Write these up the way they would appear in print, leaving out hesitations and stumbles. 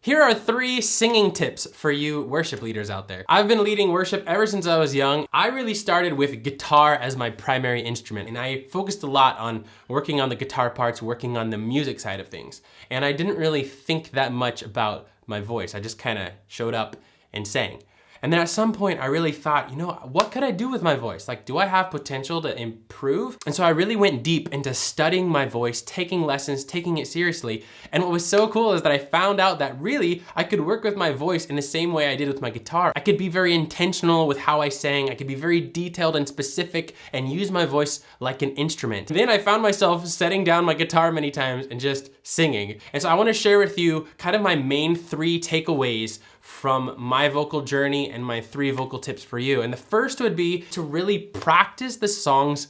Here are 3 singing tips for you worship leaders out there. I've been leading worship ever since I was young. I really started with guitar as my primary instrument, and I focused a lot on working on the guitar parts, working on the music side of things. And I didn't really think that much about my voice. I just kind of showed up and sang. And then at some point I really thought, what could I do with my voice? Like, do I have potential to improve? And so I really went deep into studying my voice, taking lessons, taking it seriously. And what was so cool is that I found out that really I could work with my voice in the same way I did with my guitar. I could be very intentional with how I sang. I could be very detailed and specific and use my voice like an instrument. And then I found myself setting down my guitar many times and just singing. And so I want to share with you kind of my main 3 takeaways from my vocal journey and my 3 vocal tips for you. And the first would be to really practice the songs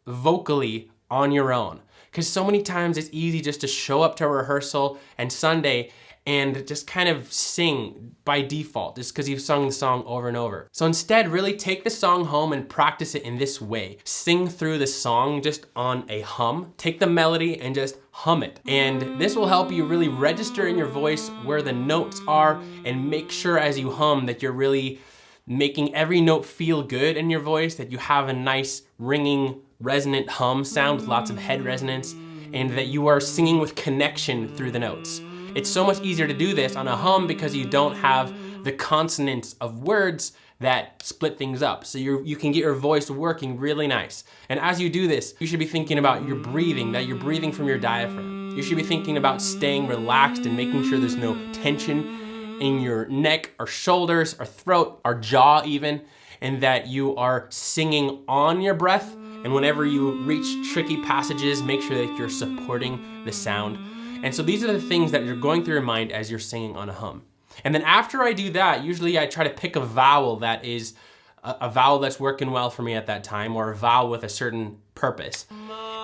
vocally on your own. Because so many times it's easy just to show up to a rehearsal and Sunday and just kind of sing by default, just because you've sung the song over and over. So instead, really take the song home and practice it in this way. Sing through the song just on a hum. Take the melody and just hum it. And this will help you really register in your voice where the notes are and make sure as you hum that you're really making every note feel good in your voice, that you have a nice ringing, resonant hum sound with lots of head resonance, and that you are singing with connection through the notes. It's so much easier to do this on a hum because you don't have the consonants of words that split things up. So you can get your voice working really nice. And as you do this, you should be thinking about your breathing, that you're breathing from your diaphragm. You should be thinking about staying relaxed and making sure there's no tension in your neck or shoulders or throat or jaw even, and that you are singing on your breath. And whenever you reach tricky passages, make sure that you're supporting the sound. And so these are the things that you're going through your mind as you're singing on a hum. And then after I do that, usually I try to pick a vowel that is a vowel that's working well for me at that time, or a vowel with a certain purpose.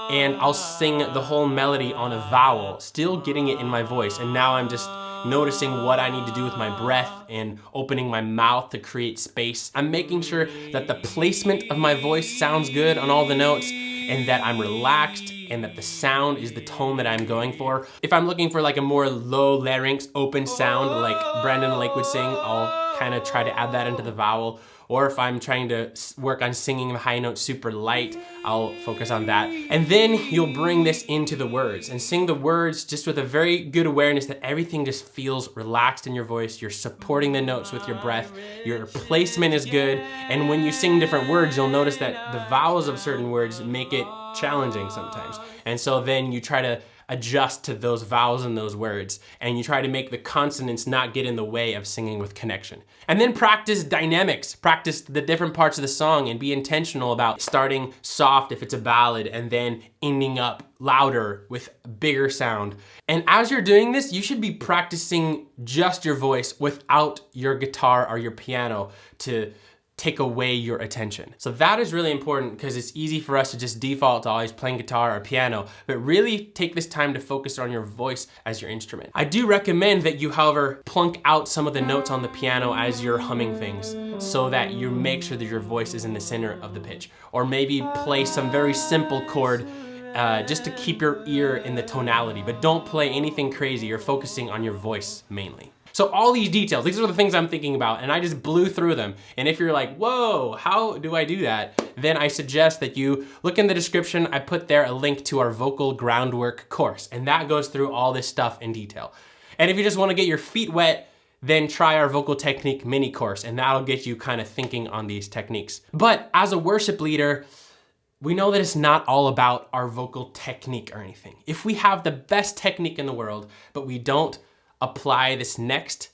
And I'll sing the whole melody on a vowel, still getting it in my voice. And now I'm just noticing what I need to do with my breath and opening my mouth to create space. I'm making sure that the placement of my voice sounds good on all the notes, and that I'm relaxed, and that the sound is the tone that I'm going for. If I'm looking for like a more low larynx, open sound like Brandon Lake would sing, I'll kind of try to add that into the vowel. Or if I'm trying to work on singing the high note super light, I'll focus on that. And then you'll bring this into the words and sing the words just with a very good awareness that everything just feels relaxed in your voice. You're supporting the notes with your breath. Your placement is good. And when you sing different words, you'll notice that the vowels of certain words make it challenging sometimes. And so then you try to adjust to those vowels and those words, and you try to make the consonants not get in the way of singing with connection. And then practice dynamics, practice the different parts of the song, and be intentional about starting soft if it's a ballad, and then ending up louder with bigger sound. And as you're doing this, you should be practicing just your voice without your guitar or your piano to take away your attention. So that is really important, because it's easy for us to just default to always playing guitar or piano, but really take this time to focus on your voice as your instrument. I do recommend that you, however, plunk out some of the notes on the piano as you're humming things, so that you make sure that your voice is in the center of the pitch. Or maybe play some very simple chord just to keep your ear in the tonality, but don't play anything crazy. You're focusing on your voice mainly. So all these details, these are the things I'm thinking about, and I just blew through them. And if you're like, whoa, how do I do that? Then I suggest that you look in the description. I put there a link to our Vocal Groundwork course, and that goes through all this stuff in detail. And if you just want to get your feet wet, then try our vocal technique mini course, and that'll get you kind of thinking on these techniques. But as a worship leader, we know that it's not all about our vocal technique or anything. If we have the best technique in the world, but we don't apply this next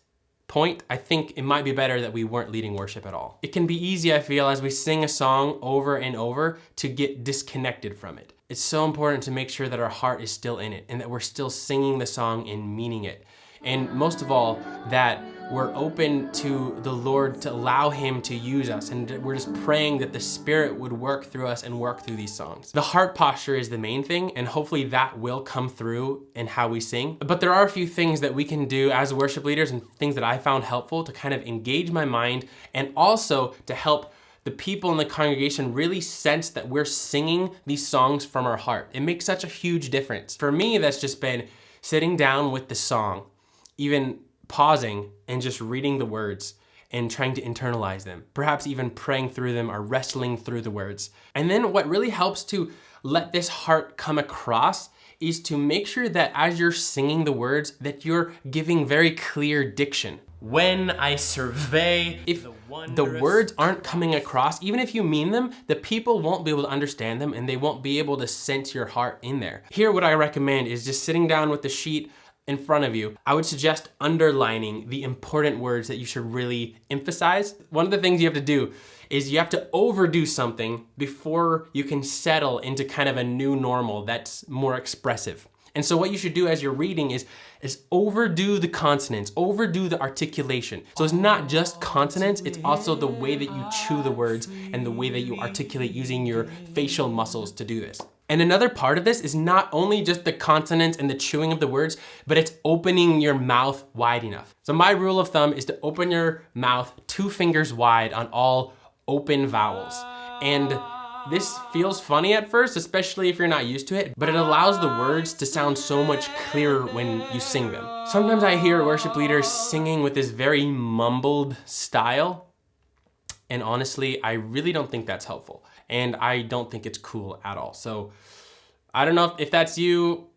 point, I think it might be better that we weren't leading worship at all. It can be easy, I feel, as we sing a song over and over to get disconnected from it. It's so important to make sure that our heart is still in it and that we're still singing the song and meaning it. And most of all, that we're open to the Lord to allow Him to use us, and we're just praying that the Spirit would work through us and work through these songs. The heart posture is the main thing, and hopefully that will come through in how we sing. But there are a few things that we can do as worship leaders, and things that I found helpful to kind of engage my mind, and also to help the people in the congregation really sense that we're singing these songs from our heart. It makes such a huge difference. For me, that's just been sitting down with the song, even pausing and just reading the words and trying to internalize them, perhaps even praying through them or wrestling through the words. And then what really helps to let this heart come across is to make sure that as you're singing the words that you're giving very clear diction. When I survey, if the words aren't coming across, even if you mean them, the people won't be able to understand them and they won't be able to sense your heart in there. Here, what I recommend is just sitting down with the sheet in front of you. I would suggest underlining the important words that you should really emphasize. One of the things you have to do is you have to overdo something before you can settle into kind of a new normal that's more expressive. And so what you should do as you're reading is overdo the consonants, overdo the articulation. So it's not just consonants, it's also the way that you chew the words and the way that you articulate using your facial muscles to do this. And another part of this is not only just the consonants and the chewing of the words, but it's opening your mouth wide enough. So my rule of thumb is to open your mouth 2 fingers wide on all open vowels. And this feels funny at first, especially if you're not used to it, but it allows the words to sound so much clearer when you sing them. Sometimes I hear worship leaders singing with this very mumbled style, and honestly, I really don't think that's helpful, and I don't think it's cool at all. So I don't know if that's you,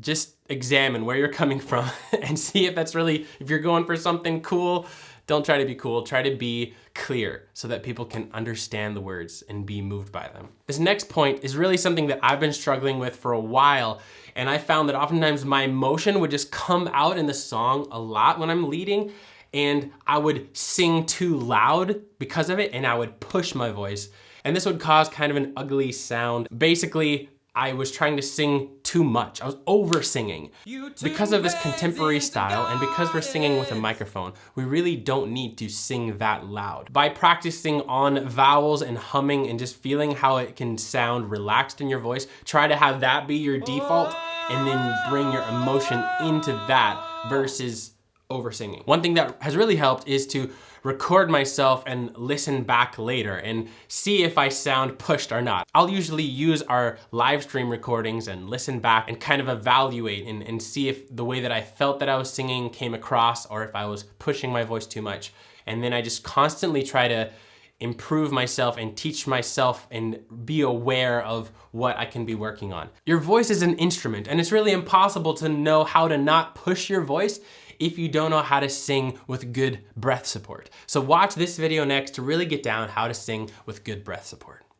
just examine where you're coming from and see if that's really, if you're going for something cool. Don't try to be cool, try to be clear so that people can understand the words and be moved by them. This next point is really something that I've been struggling with for a while, and I found that oftentimes my emotion would just come out in the song a lot when I'm leading, and I would sing too loud because of it, and I would push my voice, and this would cause kind of an ugly sound. Basically, I was trying to sing too much. I was over singing. Because of this contemporary style and because we're singing with a microphone, we really don't need to sing that loud. By practicing on vowels and humming and just feeling how it can sound relaxed in your voice, try to have that be your default and then bring your emotion into that versus over singing. One thing that has really helped is to record myself and listen back later and see if I sound pushed or not. I'll usually use our live stream recordings and listen back and kind of evaluate and see if the way that I felt that I was singing came across or if I was pushing my voice too much. And then I just constantly try to improve myself and teach myself and be aware of what I can be working on. Your voice is an instrument, and it's really impossible to know how to not push your voice if you don't know how to sing with good breath support. So watch this video next to really get down how to sing with good breath support.